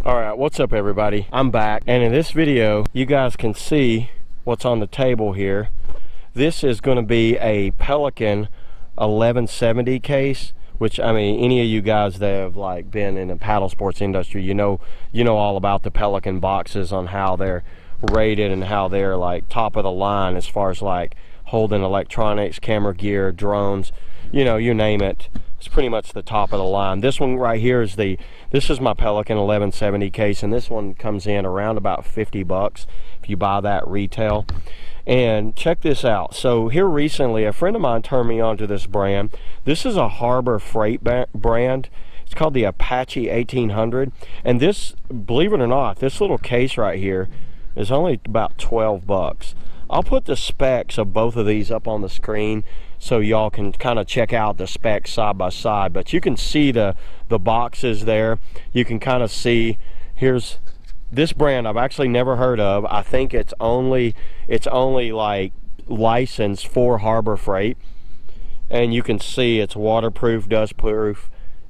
All right, what's up everybody? I'm back, and in this video you guys can see what's on the table here. This is going to be a Pelican 1170 case, which, I mean, any of you guys that have like been in the paddle sports industry, you know all about the Pelican boxes, on how they're rated and how they're like top of the line as far as like holding electronics, camera gear, drones, you know, you name it. It's pretty much the top of the line. This one right here is this is my Pelican 1170 case, and this one comes in around about 50 bucks if you buy that retail. And check this out. So here recently, a friend of mine turned me on to this brand. This is a Harbor Freight brand. It's called the Apache 1800. And this, believe it or not, this little case right here is only about 12 bucks. I'll put the specs of both of these up on the screen so y'all can kind of check out the specs side by side. But you can see the boxes there. You can kind of see, here's this brand I've actually never heard of. I think it's only like licensed for Harbor Freight. And you can see it's waterproof, dustproof,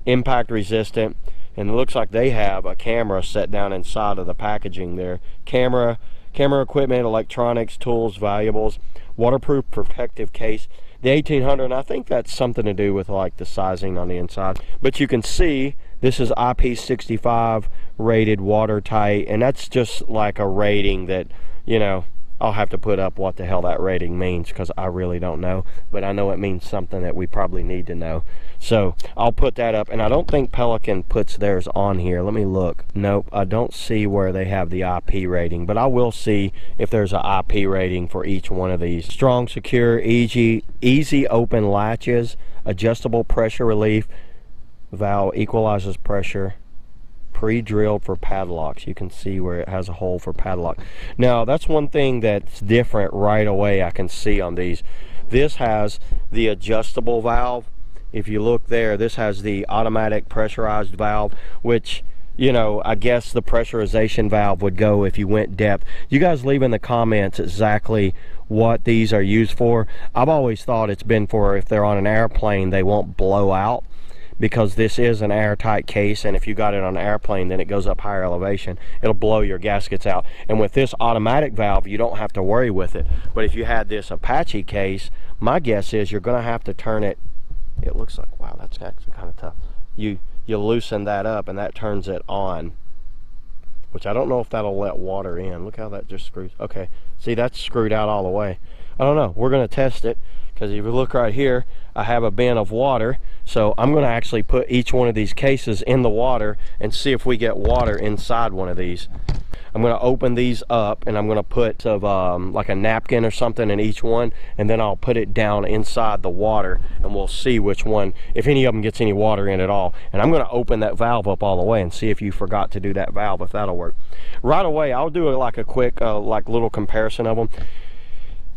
impact resistant, and it looks like they have a camera set down inside of the packaging there. Camera equipment, electronics, tools, valuables, waterproof protective case. The 1800, and I think that's something to do with like the sizing on the inside. But you can see this is IP65 rated, watertight, and that's just like a rating that, you know, I'll have to put up what the hell that rating means, because I really don't know, but I know it means something that we probably need to know. So I'll put that up, and I don't think Pelican puts theirs on here. Let me look. Nope, I don't see where they have the IP rating, but I will see if there's an IP rating for each one of these. Strong, secure, easy open latches, adjustable pressure relief valve, equalizes pressure, pre-drilled for padlocks. You can see where it has a hole for padlock. Now that's one thing that's different right away I can see on these. This has the adjustable valve. If you look there, this has the automatic pressurized valve, which, you know, I guess the pressurization valve would go if you went depth. You guys leave in the comments exactly what these are used for. I've always thought it's been for if they're on an airplane, they won't blow out, because this is an airtight case, and if you got it on an airplane, then it goes up higher elevation, it'll blow your gaskets out. And with this automatic valve, you don't have to worry with it. But if you had this Apache case, my guess is you're going to have to turn it. It looks like, wow, that's actually kind of tough. You loosen that up, and that turns it on, which I don't know if that'll let water in. Look how that just screws. Okay, see, that's screwed out all the way. I don't know. We're going to test it, because if you look right here, I have a bin of water. So I'm going to actually put each one of these cases in the water and see if we get water inside one of these. I'm going to open these up, and I'm going to put like a napkin or something in each one, and then I'll put it down inside the water, and we'll see which one, if any of them gets any water in at all. And I'm going to open that valve up all the way and see if you forgot to do that valve, if that'll work. Right away, I'll do like a quick like little comparison of them.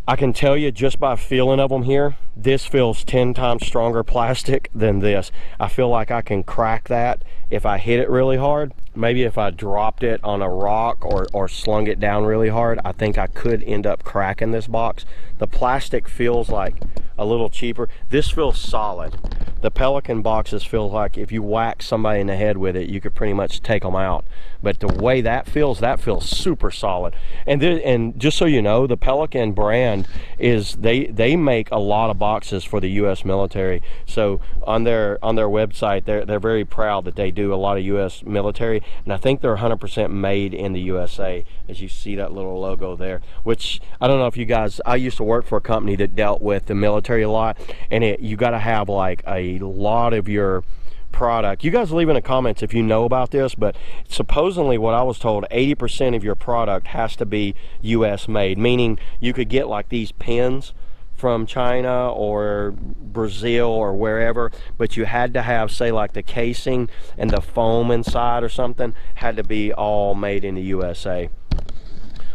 I can tell you just by feeling of them here, this feels 10 times stronger plastic than this. I feel like I can crack that if I hit it really hard. Maybe if I dropped it on a rock or slung it down really hard, I think I could end up cracking this box. The plastic feels like a little cheaper. This feels solid. The Pelican boxes feel like if you whack somebody in the head with it, you could pretty much take them out. But the way that feels super solid. And just so you know, the Pelican brand is, they make a lot of boxes for the U.S. military. So on their website, they're very proud that they do a lot of U.S. military, and I think they're 100% made in the USA, as you see that little logo there. Which, I don't know if you guys, I used to work for a company that dealt with the military a lot, and you got to have like a lot of your product. You guys leave in the comments if you know about this, but supposedly what I was told, 80% of your product has to be US made, meaning you could get like these pins from China or Brazil or wherever, but you had to have, say, like the casing and the foam inside or something had to be all made in the USA.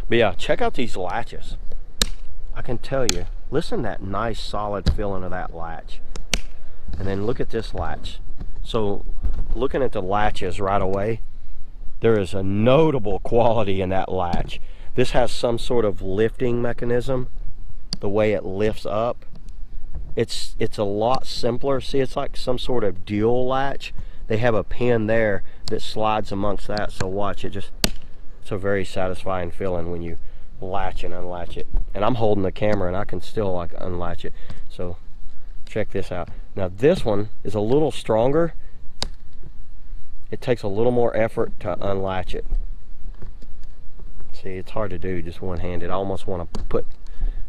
But yeah, check out these latches. I can tell you, listen to that nice solid feeling of that latch, and then look at this latch. So looking at the latches right away, there is a notable quality in that latch. This has some sort of lifting mechanism, the way it lifts up. It's a lot simpler. See, it's like some sort of dual latch. They have a pin there that slides amongst that. So watch it, it's a very satisfying feeling when you latch and unlatch it. And I'm holding the camera and I can still like unlatch it. So check this out. Now this one is a little stronger. It takes a little more effort to unlatch it. See, it's hard to do just one-handed. I almost want to put,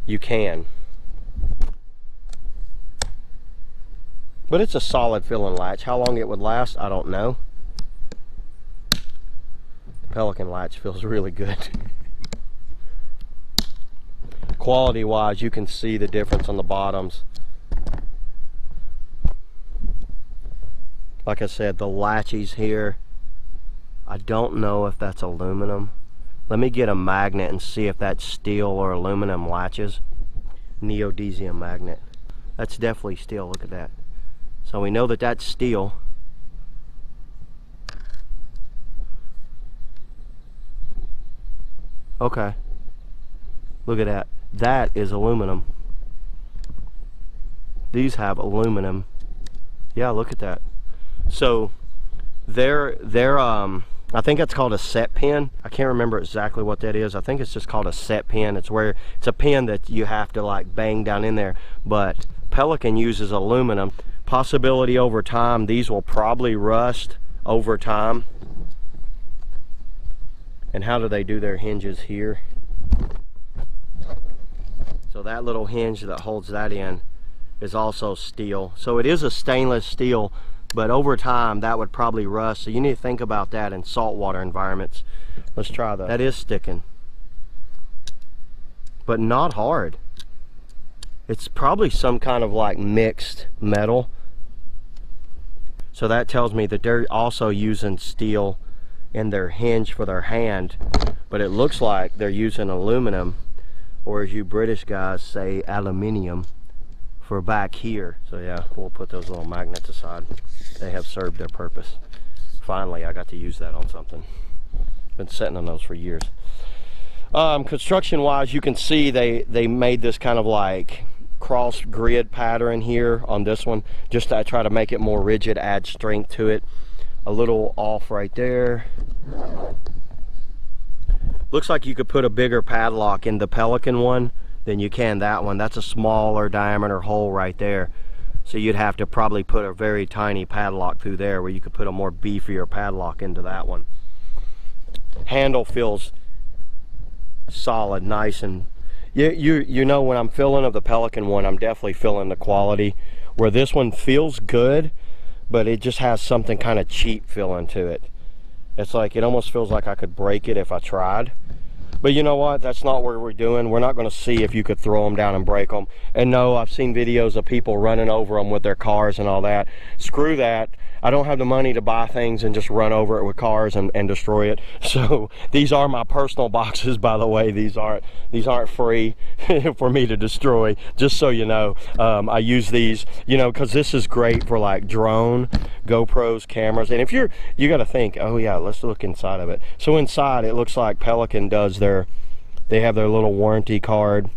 you can. But it's a solid filling latch. How long it would last, I don't know. Pelican latch feels really good. Quality wise, you can see the difference on the bottoms. Like I said, the latches here, I don't know if that's aluminum. Let me get a magnet and see if that's steel or aluminum latches. Neodymium magnet. That's definitely steel, look at that. So we know that that's steel. Okay. Look at that. That is aluminum. These have aluminum. Yeah, look at that. So they're I think that's called a set pin. I can't remember exactly what that is. I think it's just called a set pin. It's where it's a pin that you have to like bang down in there. But Pelican uses aluminum. Possibility over time, these will probably rust over time. And how do they do their hinges here? So that little hinge that holds that in is also steel. So it is a stainless steel, but over time that would probably rust. So you need to think about that in saltwater environments. Let's try that. That is sticking, but not hard. It's probably some kind of like mixed metal. So that tells me that they're also using steel in their hinge for their hand, but it looks like they're using aluminum, or as you British guys say, aluminium, for back here. So yeah, we'll put those little magnets aside. They have served their purpose. Finally, I got to use that on something. Been sitting on those for years. Construction wise, you can see they made this kind of like cross grid pattern here on this one, just to try to make it more rigid, add strength to it. A little off right there. Looks like you could put a bigger padlock in the Pelican one than you can that one. That's a smaller diameter hole right there. So you'd have to probably put a very tiny padlock through there, where you could put a more beefier padlock into that one. Handle feels solid, nice, and you know, when I'm feeling of the Pelican one, I'm definitely feeling the quality. Where this one feels good, but it just has something kind of cheap feeling to it. It's like, it almost feels like I could break it if I tried. But you know what? That's not what we're doing. We're not going to see if you could throw them down and break them. And no, I've seen videos of people running over them with their cars and all that. Screw that. I don't have the money to buy things and just run over it with cars and destroy it. So these are my personal boxes, by the way. These aren't free for me to destroy, just so you know. I use these, you know, because this is great for like drone, GoPros, cameras. And if you got to think, oh yeah, let's look inside of it. So inside, it looks like Pelican does they have their little warranty card.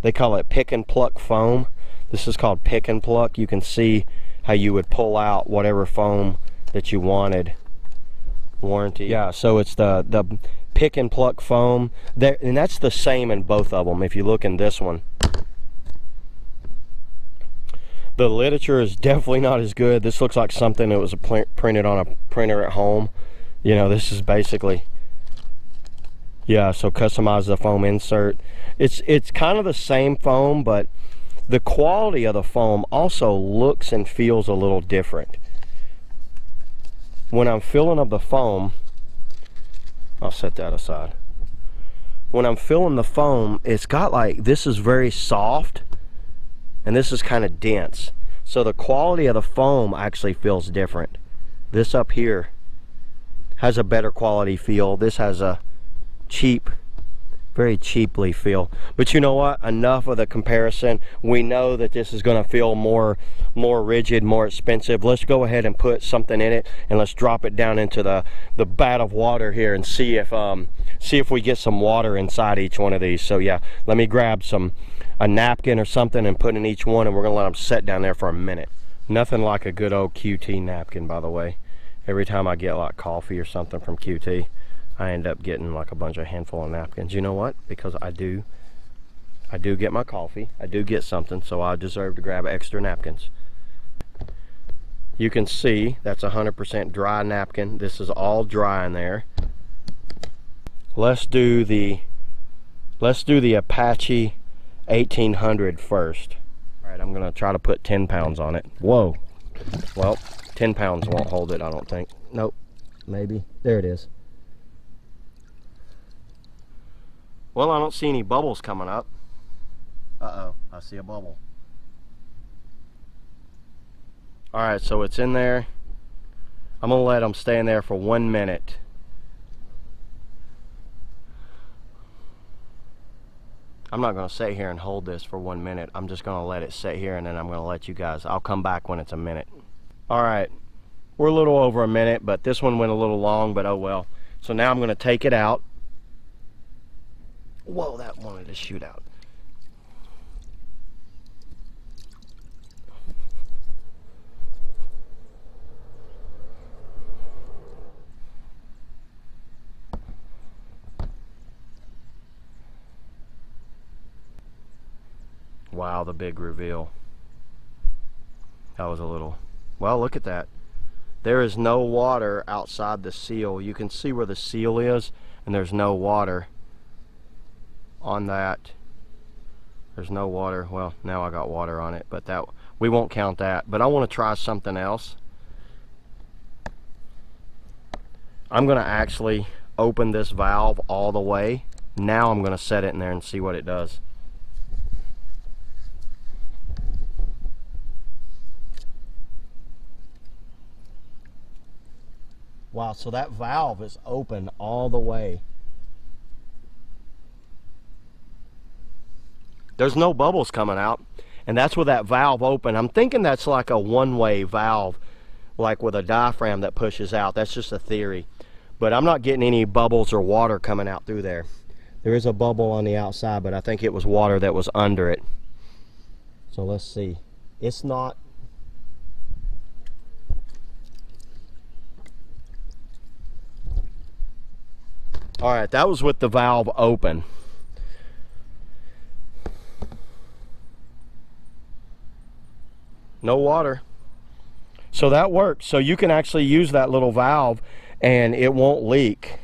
They call it pick and pluck foam. This is called pick and pluck. You can see how you would pull out whatever foam that you wanted. Warranty. Yeah, so it's the pick and pluck foam. And that's the same in both of them. If you look in this one, the literature is definitely not as good. This looks like something that was printed on a printer at home. You know, this is basically, yeah, so customize the foam insert. It's kind of the same foam, but the quality of the foam also looks and feels a little different. When I'm filling up the foam, I'll set that aside. When I'm filling the foam, it's got like, this is very soft and this is kind of dense. So the quality of the foam actually feels different. This up here has a better quality feel. This has a cheap, very cheaply feel. But you know what? Enough of the comparison. We know that this is going to feel more rigid, more expensive. Let's go ahead and put something in it, and let's drop it down into the vat of water here and see if we get some water inside each one of these. So yeah, let me grab a napkin or something and put in each one, and we're gonna let them set down there for a minute. Nothing like a good old QT napkin, by the way. Every time I get like coffee or something from QT, I end up getting like a bunch of handful of napkins. You know what? Because I do get my coffee, I do get something, so I deserve to grab extra napkins. You can see that's 100% dry napkin. This is all dry in there. Let's do the Apache 1800 first. All right, I'm gonna try to put 10 pounds on it. Whoa. Well, 10 pounds won't hold it, I don't think. Nope, maybe. There it is. Well, I don't see any bubbles coming up. Uh-oh, I see a bubble. All right, so it's in there. I'm gonna let them stay in there for 1 minute. I'm not gonna sit here and hold this for 1 minute. I'm just gonna let it sit here, and then I'm gonna let you guys, I'll come back when it's a minute. All right, we're a little over a minute, but this one went a little long, but oh well. So now I'm gonna take it out. Whoa, that wanted to shoot out. Wow, the big reveal. That was a little, well, look at that. There is no water outside the seal. You can see where the seal is, and there's no water on that. There's no water. Well, now I got water on it, but that, we won't count that. But I want to try something else. I'm going to actually open this valve all the way. Now I'm going to set it in there and see what it does. Wow, so that valve is open all the way. There's no bubbles coming out, and that's with that valve open. I'm thinking that's like a one-way valve, like with a diaphragm that pushes out. That's just a theory. But I'm not getting any bubbles or water coming out through there. There is a bubble on the outside, but I think it was water that was under it. So let's see. It's not. All right, that was with the valve open. No water. So that works. So you can actually use that little valve and it won't leak,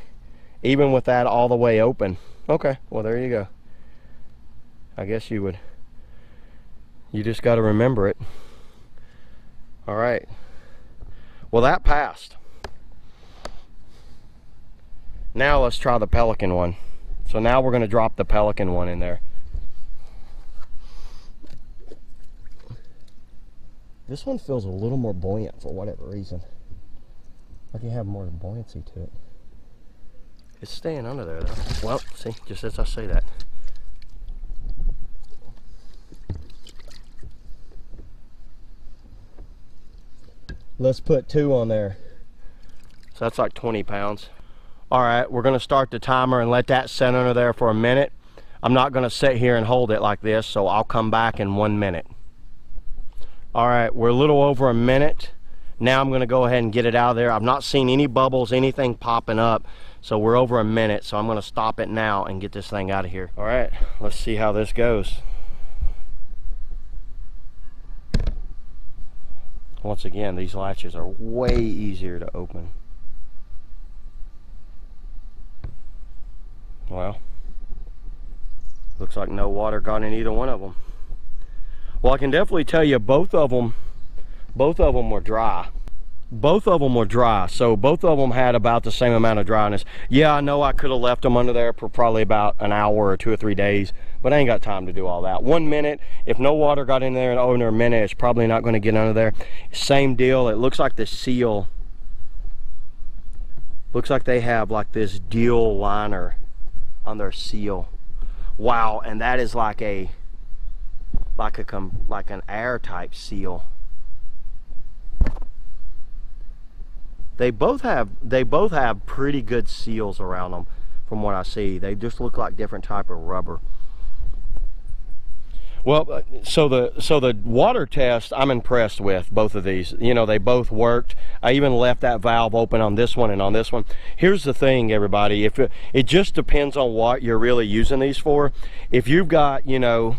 even with that all the way open. Okay, well there you go. I guess you just got to remember it. All right. Well, that passed. Now let's try the Pelican one. So now we're going to drop the Pelican one in there. This one feels a little more buoyant for whatever reason. Like you have more buoyancy to it. It's staying under there though. Well, see, just as I say that. Let's put 2 on there. So that's like 20 pounds. All right, we're gonna start the timer and let that sit under there for a minute. I'm not gonna sit here and hold it like this, so I'll come back in 1 minute. All right, we're a little over a minute. Now I'm gonna go ahead and get it out of there. I've not seen any bubbles, anything popping up, so we're over a minute, so I'm gonna stop it now and get this thing out of here. All right, let's see how this goes. Once again, these latches are way easier to open. Well, looks like no water got in either one of them. Well, I can definitely tell you both of them were dry. Both of them were dry, so both of them had about the same amount of dryness. Yeah, I know I could have left them under there for probably about an hour or 2 or 3 days, but I ain't got time to do all that. 1 minute, if no water got in there in under a minute, it's probably not going to get under there. Same deal, it looks like the seal, looks like they have like this deal liner on their seal. Wow, and that is like an air type seal. They both have pretty good seals around them from what I see. They just look like different type of rubber. Well, so the water test, I'm impressed with both of these. You know, they both worked. I even left that valve open on this one and on this one. Here's the thing, everybody. If it just depends on what you're really using these for. If you've got, you know,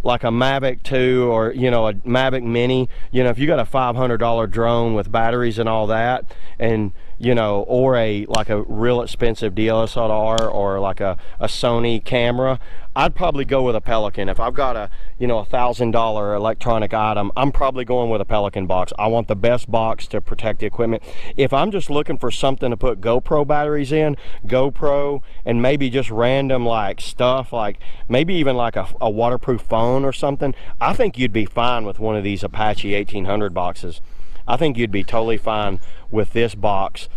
like a Mavic 2 or, you know, a Mavic Mini, you know, if you got a $500 drone with batteries and all that, and, you know, or like a real expensive DSLR or like a Sony camera, I'd probably go with a Pelican. If I've got a, you know, $1,000 electronic item, I'm probably going with a Pelican box. I want the best box to protect the equipment. If I'm just looking for something to put GoPro batteries in, GoPro, and maybe just random like stuff, like maybe even like a waterproof phone or something, I think you'd be fine with one of these Apache 1800 boxes. I think you'd be totally fine with this box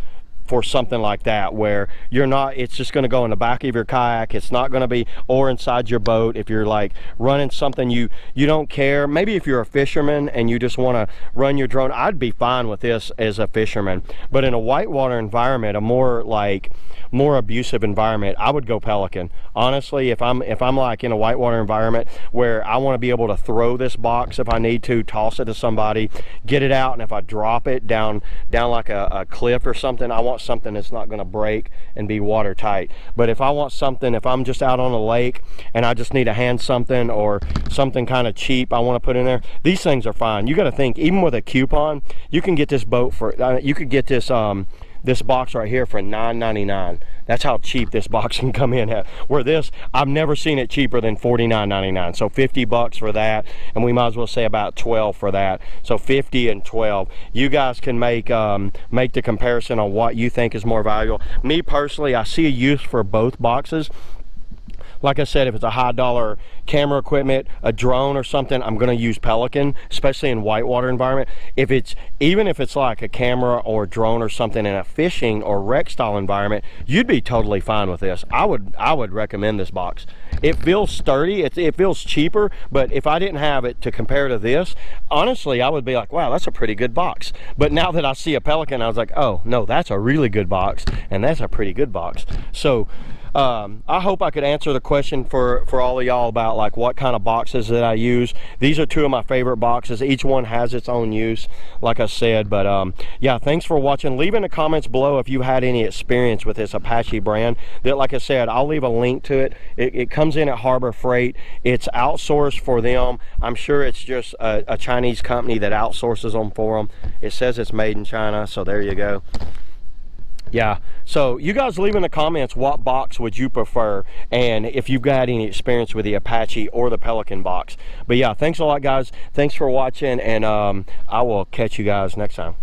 for something like that, where you're not, it's just going to go in the back of your kayak. It's not going to be, or inside your boat. If you're like running something you don't care, maybe if you're a fisherman and you just want to run your drone, I'd be fine with this as a fisherman. But in a whitewater environment, a more abusive environment, I would go Pelican. Honestly, if I'm like in a whitewater environment where I want to be able to throw this box if I need to, toss it to somebody, get it out, and if I drop it down like a cliff or something, I want something that's not going to break and be watertight. But if I want something, if I'm just out on a lake and I just need to hand something or something kind of cheap I want to put in there, these things are fine. You got to think, even with a coupon, you can get this boat for, you could get this this box right here for $9.99. That's how cheap this box can come in at. Where this, I've never seen it cheaper than $49.99. So 50 bucks for that, and we might as well say about 12 for that. So 50 and 12. You guys can make the comparison on what you think is more valuable. Me personally, I see a use for both boxes. Like I said, if it's a high dollar camera equipment, a drone or something, I'm going to use Pelican, especially in whitewater environment. Even if it's like a camera or drone or something in a fishing or rec style environment, you'd be totally fine with this. I would recommend this box. It feels sturdy, it feels cheaper, but if I didn't have it to compare to this, honestly, I would be like, wow, that's a pretty good box. But now that I see a Pelican, I was like, oh no, that's a really good box, and that's a pretty good box. So I hope I could answer the question for all of y'all about like what kind of boxes that I use. These are two of my favorite boxes. Each one has its own use, like I said. But yeah, thanks for watching. Leave in the comments below if you had any experience with this Apache brand. That, like I said, I'll leave a link to it. It comes in at Harbor Freight. It's outsourced for them. I'm sure it's just a Chinese company that outsources them for them. It says it's made in China, so there you go. Yeah, so you guys leave in the comments what box would you prefer, and if you've got any experience with the Apache or the Pelican box. But yeah, thanks a lot, guys. Thanks for watching, and I will catch you guys next time.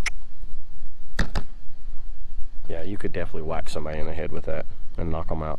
Yeah, you could definitely whack somebody in the head with that and knock them out.